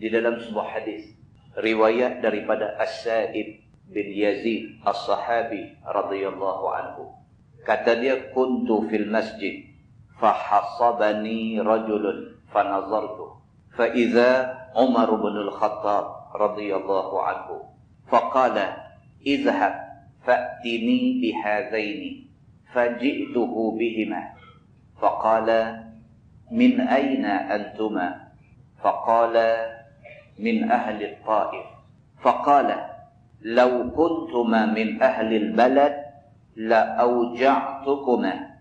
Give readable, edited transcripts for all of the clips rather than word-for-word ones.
di dalam sebuah hadis riwayat daripada As-Sa'ib bin Yazid As-Sahabi radhiyallahu anhu. Kata dia, kuntu fil masjid fahasabani rajulun fanazartu fa idza Umar bin al-Khattab radhiyallahu anhu faqala izhab fa'tini bihadzaini faji'tuhu bihima faqala min aina antuma faqala min ahli at-Taif faqala law kuntuma min ahli al-balad la awja'tukuma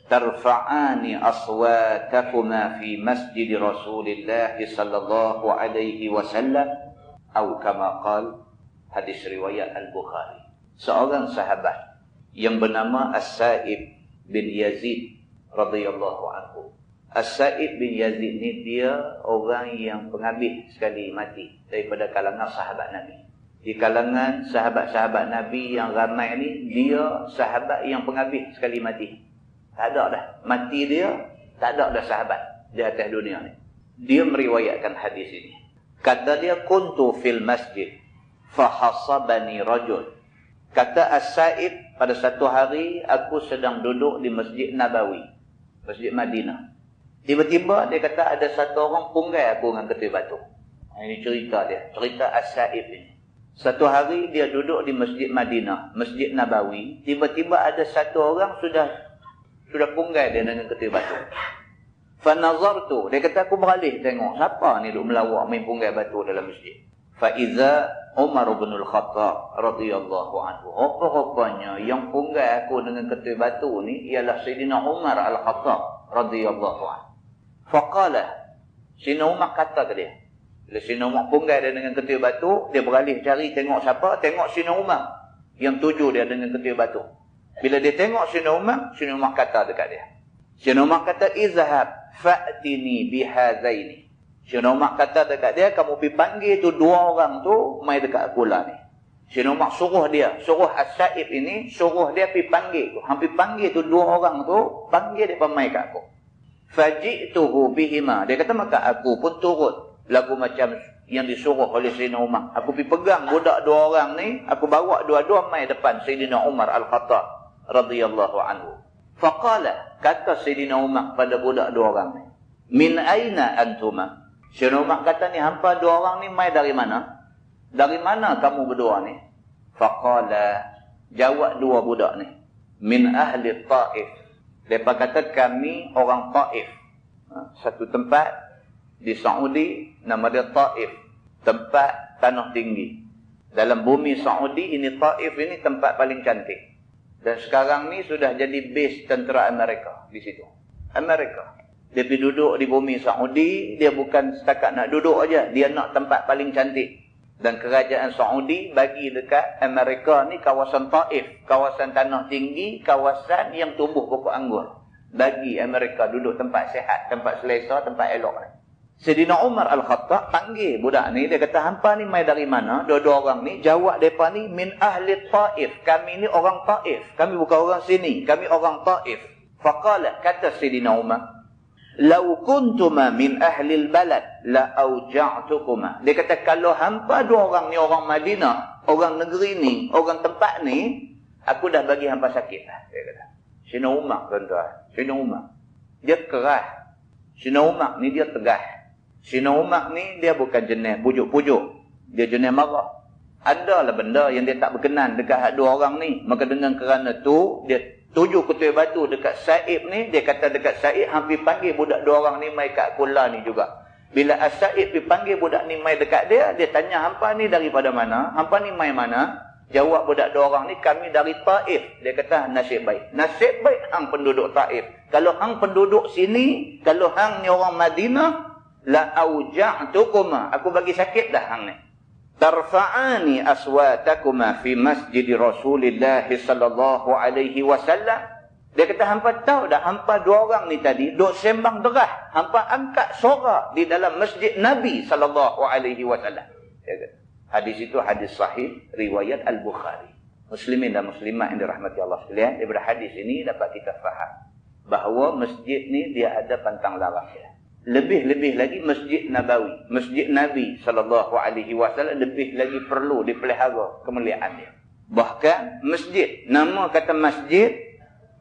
tarfa'ani aswatakuma fi masjid Rasulillah sallallahu alaihi wasallam atau kama qala. Hadis riwayat Al-Bukhari. Seorang sahabat yang bernama As-Sa'ib bin Yazid radhiyallahu anhu. As-Sa'ib bin Yazid ni dia orang yang penghabis sekali mati daripada kalangan sahabat Nabi. Di kalangan sahabat-sahabat Nabi yang ramai ni, dia sahabat yang penghabis sekali mati. Tak ada dah. Mati dia, tak ada dah sahabat di atas dunia ni. Dia meriwayatkan hadis ini. Kata dia, kuntu fil masjid fahasabani rajul. Kata As-Sa'ib, pada satu hari aku sedang duduk di Masjid Nabawi, Masjid Madinah. Tiba-tiba dia kata ada satu orang punggai aku dengan ketul batu. Ini cerita dia, cerita As-Sa'ib ini. Satu hari dia duduk di Masjid Madinah, Masjid Nabawi. Tiba-tiba ada satu orang sudah punggai dia dengan ketul batu. Fanazartu, dia kata aku beralih tengok siapa ni duk melawak main punggai batu dalam masjid. Fa iza Umar bin al-Khattab radhiyallahu anhu. Rupanya yang punggai aku dengan ketul batu ni ialah Sayyidina Umar al-Khattab radhiyallahu anhu. Faqala, Sayyidina Umar kata ke dia. Bila Sayyidina Umar punggai dia dengan ketul batu, dia beralih cari tengok siapa, tengok Sayyidina Umar yang tuju dia dengan ketul batu. Bila dia tengok Sayyidina Umar kata dekat dia. Sayyidina Umar kata, izhab fa'tini bihazaini. Sayyidina Umar kata dekat dia, kamu pergi panggil tu dua orang tu mai dekat aku lah ni. Sayyidina Umar suruh As-Sa'ib ini, suruh dia pergi panggil tu. Hampir panggil tu dua orang tu, panggil dia mai kat aku. Faji'tuhu bihima. Dia kata maka aku pun turut lagu macam yang disuruh oleh Sayyidina Umar. Aku pergi pegang budak dua orang ni, aku bawa dua-dua mai depan Sayyidina Umar Al-Khattab radhiyallahu anhu. Faqala, kata Sayyidina Umar pada budak dua orang ni, min aina antuma? Sayyidina Umar kata ni, hampa dua orang ni mai dari mana? Dari mana kamu berdua ni? Faqala, jawab dua budak ni, min ahli Taif. Mereka kata kami orang Taif. Satu tempat di Saudi, nama dia Taif. Tempat tanah tinggi. Dalam bumi Saudi ini, Taif ini tempat paling cantik. Dan sekarang ni sudah jadi base tentera Amerika di situ. Amerika. Dia pergi duduk di bumi Saudi, dia bukan setakat nak duduk aja, dia nak tempat paling cantik. Dan kerajaan Saudi bagi dekat Amerika ni kawasan Taif, kawasan tanah tinggi, kawasan yang tumbuh pokok anggur. Bagi Amerika duduk tempat sihat, tempat selesa, tempat elok ni. Sayyidina Umar Al-Khattab panggil budak ni, dia kata hampa ni mai dari mana? Dua-dua orang ni jawab depa ni min ahli Taif. Kami ni orang Taif. Kami bukan orang sini, kami orang Taif. Faqala, kata Sayyidina Umar, "Lau kuntuma min ahli al-balad la auja'tukuma." Dia kata kalau hampa dua orang ni orang Madinah, orang negeri ni, orang tempat ni, aku dah bagi hampa sakit lah, dia kata. Sayyidina Umar, tuan-tuan, Sayyidina Umar, dia keras. Sayyidina Umar ni dia tegas. Sayyidina Umar ni dia bukan jenis pujuk-pujuk, dia jenis marah. Adalah benda yang dia tak berkenan dekat dua orang ni, maka dengan kerana tu dia tuju ketul batu dekat Sa'ib ni. Dia kata dekat Sa'ib, hampir panggil budak dua orang ni mai kat Kula ni juga. Bila As-Sa'ib pergi panggil budak ni mai dekat dia, dia tanya hampa ni daripada mana? Hampa ni mai mana? Jawab budak dua orang ni, kami dari Taif. Dia kata nasib baik. Nasib baik hang penduduk Taif. Kalau hang penduduk sini, kalau hang ni orang Madinah, la auja'tukuma, aku bagi sakit dah hang ni. Tarfa'ani aswatakuma fi masjid Rasulillah sallallahu alaihi wasallam. Dia kata hampa tahu dah, hampa dua orang ni tadi duk sembang derah, hampa angkat suara di dalam masjid Nabi sallallahu alaihi wasallam. Hadis itu hadis sahih riwayat Al-Bukhari. Muslimin dan muslimat yang dirahmati Allah sekalian, daripada hadis ini dapat kita faham bahawa masjid ni dia ada pantang larang dia. Lebih-lebih lagi Masjid Nabawi. Masjid Nabi SAW lebih lagi perlu dipelihara kemuliaan dia. Bahkan masjid, nama kata masjid,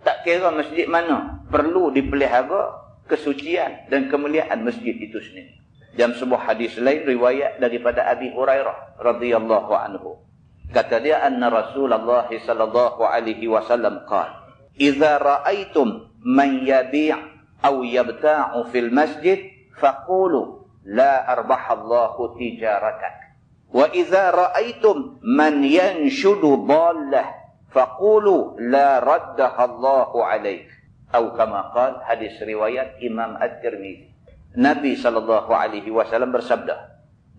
tak kira masjid mana, perlu dipelihara kesucian dan kemuliaan masjid itu sendiri. Dalam sebuah hadis lain riwayat daripada Abi Hurairah radhiyallahu anhu. Kata dia, anna Rasulullah sallallahu alaihi wasallam qala, "Idza ra'aitum man yabi' aw yabta'u fil masjid faqulu la arbahallahu tijaratak. Wa idza ra'aitum man yanshudu dhallah faqulu la raddahallahu 'alaik." Atau kama qala, hadis riwayat Imam At-Tirmizi. Nabi SAW bersabda,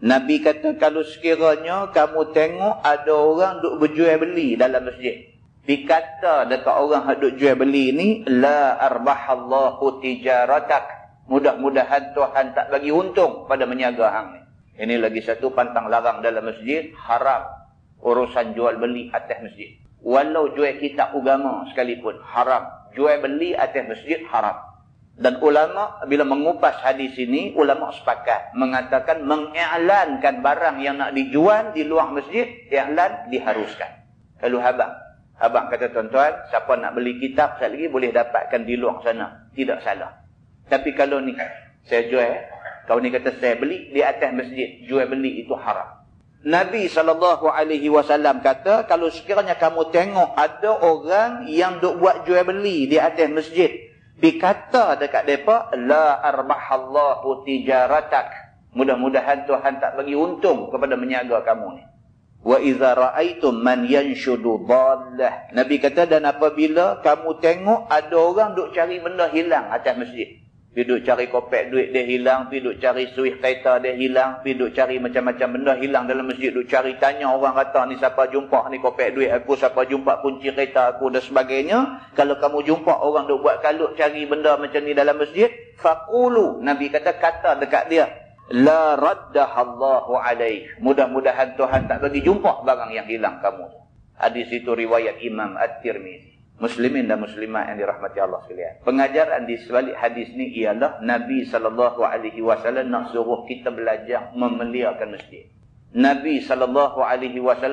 Nabi kata, kalau sekiranya kamu tengok ada orang duk berjual beli dalam masjid, dikata dekat orang yang duk jual beli ni, la arbahallahu tijaratak, mudah-mudahan Tuhan tak bagi untung pada meniaga hang ni. Ini lagi satu pantang larang dalam masjid, haram urusan jual beli atas masjid. Walau jual kitab agama sekalipun, haram. Jual beli atas masjid, haram. Dan ulama bila mengupas hadis ini, ulama sepakat mengatakan mengiklankan barang yang nak dijual di luar masjid, iklan diharuskan. Kalau abang kata, tuan-tuan, siapa nak beli kitab sekali lagi boleh dapatkan di luar sana, tidak salah. Tapi kalau ni saya jual, kau ni kata saya beli di atas masjid, jual beli itu haram. Nabi SAW kata, kalau sekiranya kamu tengok ada orang yang duk buat jual beli di atas masjid, dikata dekat mereka, la arbahallahu tijaratak, mudah-mudahan Tuhan tak bagi untung kepada meniaga kamu ni. Wa idza ra'aitum man yanshudu dhallah, Nabi kata, dan apabila kamu tengok ada orang duk cari benda hilang atas masjid, pergi duk cari kopek duit dia hilang, pergi duk cari suih kereta dia hilang, pergi duk cari macam-macam benda hilang dalam masjid, duk cari tanya orang kata, ni siapa jumpa ni kopek duit aku, siapa jumpa kunci kereta aku dan sebagainya. Kalau kamu jumpa orang duk buat kalut cari benda macam ni dalam masjid, faqulu, Nabi kata dekat dia, la raddahallahu alaik, mudah-mudahan Tuhan tak bagi jumpa barang yang hilang kamu. Hadis itu riwayat Imam At-Tirmizi. Muslimin dan muslimat yang dirahmati Allah sekalian, pengajaran di sebalik hadis ni ialah Nabi SAW nak suruh kita belajar memeliharkan masjid. Nabi SAW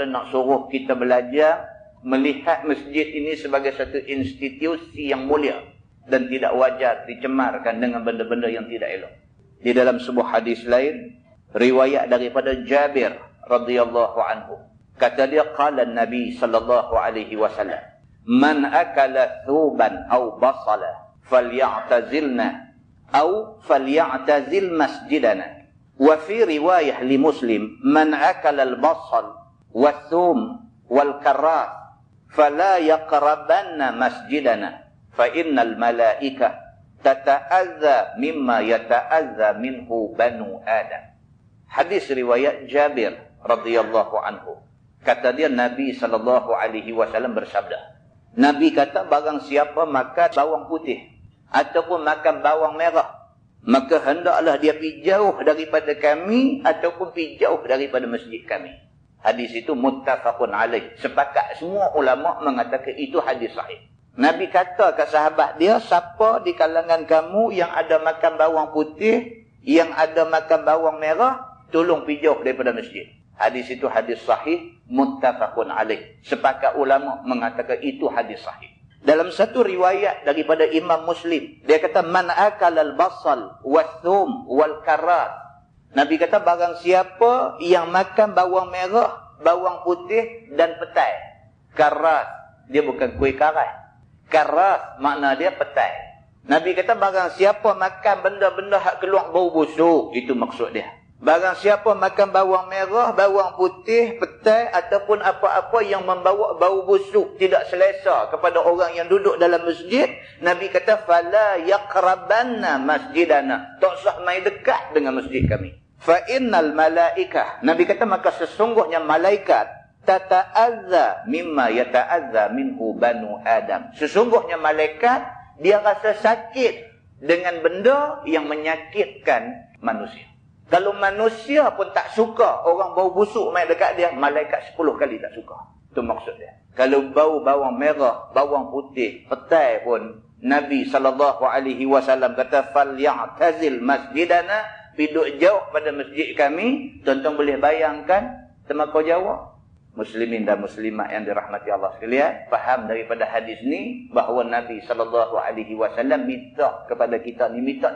nak suruh kita belajar melihat masjid ini sebagai satu institusi yang mulia dan tidak wajar dicemarkan dengan benda-benda yang tidak elok. Di dalam sebuah hadis lain, riwayat daripada Jabir radhiyallahu anhu, kata dia, qala Nabi SAW, man akala thuban aw basala falyatazilna aw falyatazil masjidana. Wa fi riwayah li Muslim, man akala al-basal wathum wal karras fala yaqrabanna masjidana fa innal malaika tata'adza mimma yata'adza minhu banu Adam. Hadis riwayat Jabir radhiyallahu anhu. Kata dia, Nabi SAW bersabda, Nabi kata, barang siapa makan bawang putih ataupun makan bawang merah, maka hendaklah dia pergi jauh daripada kami ataupun pergi jauh daripada masjid kami. Hadis itu muttafaqun alaih. Sepakat semua ulama mengatakan itu hadis sahih. Nabi kata ke sahabat dia, siapa di kalangan kamu yang ada makan bawang putih, yang ada makan bawang merah, tolong pergi jauh daripada masjid. Hadis itu hadis sahih, muttafaqun alaih. Sepakat ulama mengatakan itu hadis sahih. Dalam satu riwayat daripada Imam Muslim, dia kata, man akala al-basal wathum wal karrat. Nabi kata, barang siapa yang makan bawang merah, bawang putih dan petai. Karrat, dia bukan kuih karat. Karrat makna dia petai. Nabi kata, barang siapa makan benda-benda hak keluar bau busuk, itu maksud dia. Barang siapa makan bawang merah, bawang putih, petai ataupun apa-apa yang membawa bau busuk, tidak selesa kepada orang yang duduk dalam masjid, Nabi kata, fala yaqrabanna masjidana, tak usah mai dekat dengan masjid kami. Fa innal malaikah, Nabi kata, maka sesungguhnya malaikat tata'adza mimma yata'adza minhu banu Adam. Sesungguhnya malaikat dia rasa sakit dengan benda yang menyakitkan manusia. Kalau manusia pun tak suka orang bau busuk main dekat dia, malaikat 10 kali tak suka. Itu maksud dia. Kalau bau bawang merah, bawang putih, petai pun Nabi SAW kata, falyatazil masjidana, piduk jauh pada masjid kami. Tuan-tuan boleh bayangkan temako jauh. Muslimin dan muslimat yang dirahmati Allah sekalian, faham daripada hadis ni bahawa Nabi SAW minta kepada kita ni, minta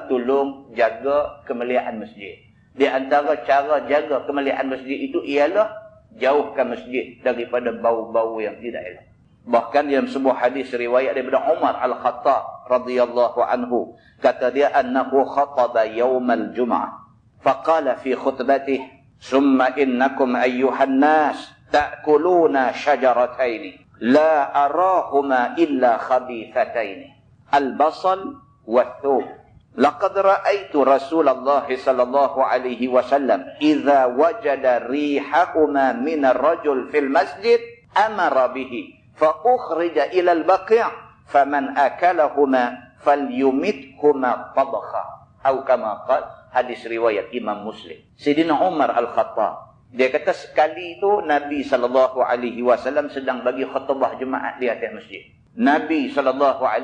tolong jaga kemuliaan masjid. Di antara cara jaga kemuliaan masjid itu ialah jauhkan masjid daripada bau-bau yang tidak elok. Bahkan dalam sebuah hadis riwayat daripada Umar Al-Khattab radhiyallahu anhu, kata dia, annahu khataba yaumal jum'ah faqala fi khutbatihi, summa innakum ayyuhan nas ta'kuluna syajarataini la arahuma illa khabithataini al-basal wath-thum. Laqad ra'aitu Rasulullah sallallahu alaihi wasallam idza wajada rihahuma min ar-rajul fil masjid amara bihi fa ukhrija ila al-baqi' faman akalahuma falyumithuma tabakha, atau kama qala. Hadis riwayat Imam Muslim. Sayyidina Umar Al-Khattab, dia kata sekali itu Nabi SAW sedang bagi khutbah Jumaat di atas masjid. Nabi SAW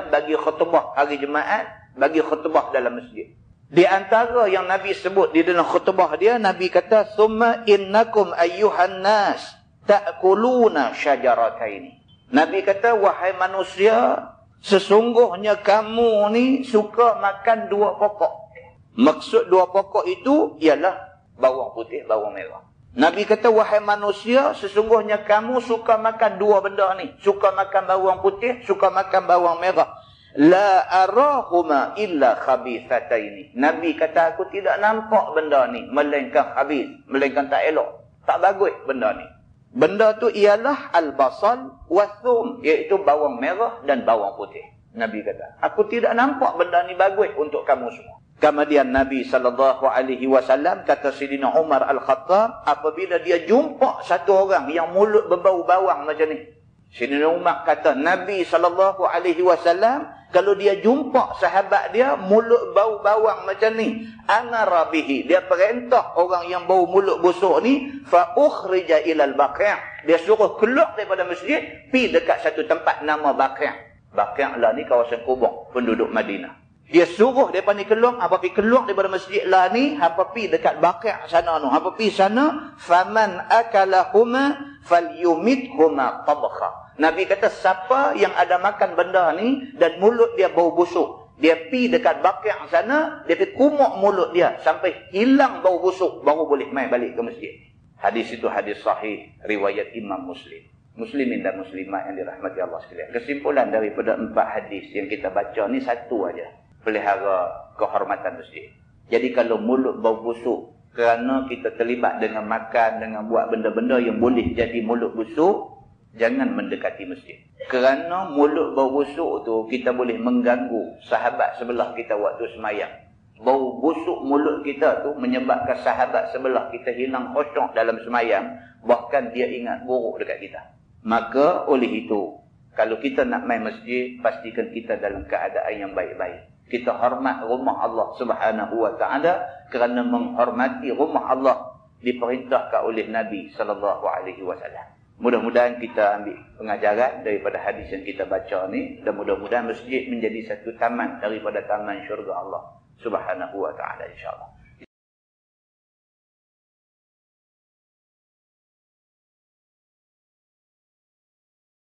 bagi khutbah hari Jumaat, bagi khutbah dalam masjid. Di antara yang Nabi sebut di dalam khutbah dia, Nabi kata, summa innakum ayyuhan nas ta'kuluna syajarataini. Nabi kata, wahai manusia, sesungguhnya kamu ni suka makan dua pokok. Maksud dua pokok itu ialah bawang putih, bawang merah. Nabi kata, wahai manusia, sesungguhnya kamu suka makan dua benda ni. Suka makan bawang putih, suka makan bawang merah. La arahuma illa khabithataini. Nabi kata, aku tidak nampak benda ni melainkan khabith, melainkan tak elok, tak bagus benda ni. Benda tu ialah al-basal wath-thum, iaitu bawang merah dan bawang putih. Nabi kata, aku tidak nampak benda ni bagus untuk kamu semua. Kemudian Nabi SAW kata Sayyidina Umar Al-Khattab, apabila dia jumpa satu orang yang mulut berbau bawang macam ni, Sayyidina Umar kata, Nabi SAW kalau dia jumpa sahabat dia mulut bau bawang macam ni, amara bihi, dia perintah orang yang bau mulut busuk ni, fa ukhrija ilal baqi', dia suruh keluar daripada masjid, pi dekat satu tempat nama Baqi'. Baqi' lah ni kawasan kubur penduduk Madinah. Dia suruh mereka ni keluar, apa pi keluar daripada masjid lah ni, apa pi dekat Baqi' sana tu, apa pi sana, faman akalahuma falyumithuma tabakha. Nabi kata, siapa yang ada makan benda ni dan mulut dia bau busuk, dia pi dekat Baqi' sana, dia pi kumuk mulut dia sampai hilang bau busuk, baru boleh mai balik ke masjid. Hadis itu hadis sahih riwayat Imam Muslim. Muslimin dan muslimat yang dirahmati Allah sekalian, kesimpulan daripada 4 hadis yang kita baca ni satu aja, pelihara kehormatan masjid. Jadi kalau mulut bau busuk kerana kita terlibat dengan makan, dengan buat benda-benda yang boleh jadi mulut busuk, jangan mendekati masjid. Kerana mulut bau busuk tu kita boleh mengganggu sahabat sebelah kita waktu semayang. Bau busuk mulut kita tu menyebabkan sahabat sebelah kita hilang khusyuk dalam semayang, bahkan dia ingat buruk dekat kita. Maka oleh itu, kalau kita nak main masjid, pastikan kita dalam keadaan yang baik-baik. Kita hormat rumah Allah Subhanahu wa taala, kerana menghormati rumah Allah diperintahkan oleh Nabi sallallahu alaihi wasallam. Mudah-mudahan kita ambil pengajaran daripada hadis yang kita baca ni, dan mudah-mudahan masjid menjadi satu taman daripada taman syurga Allah Subhanahu wa taala, insya-Allah.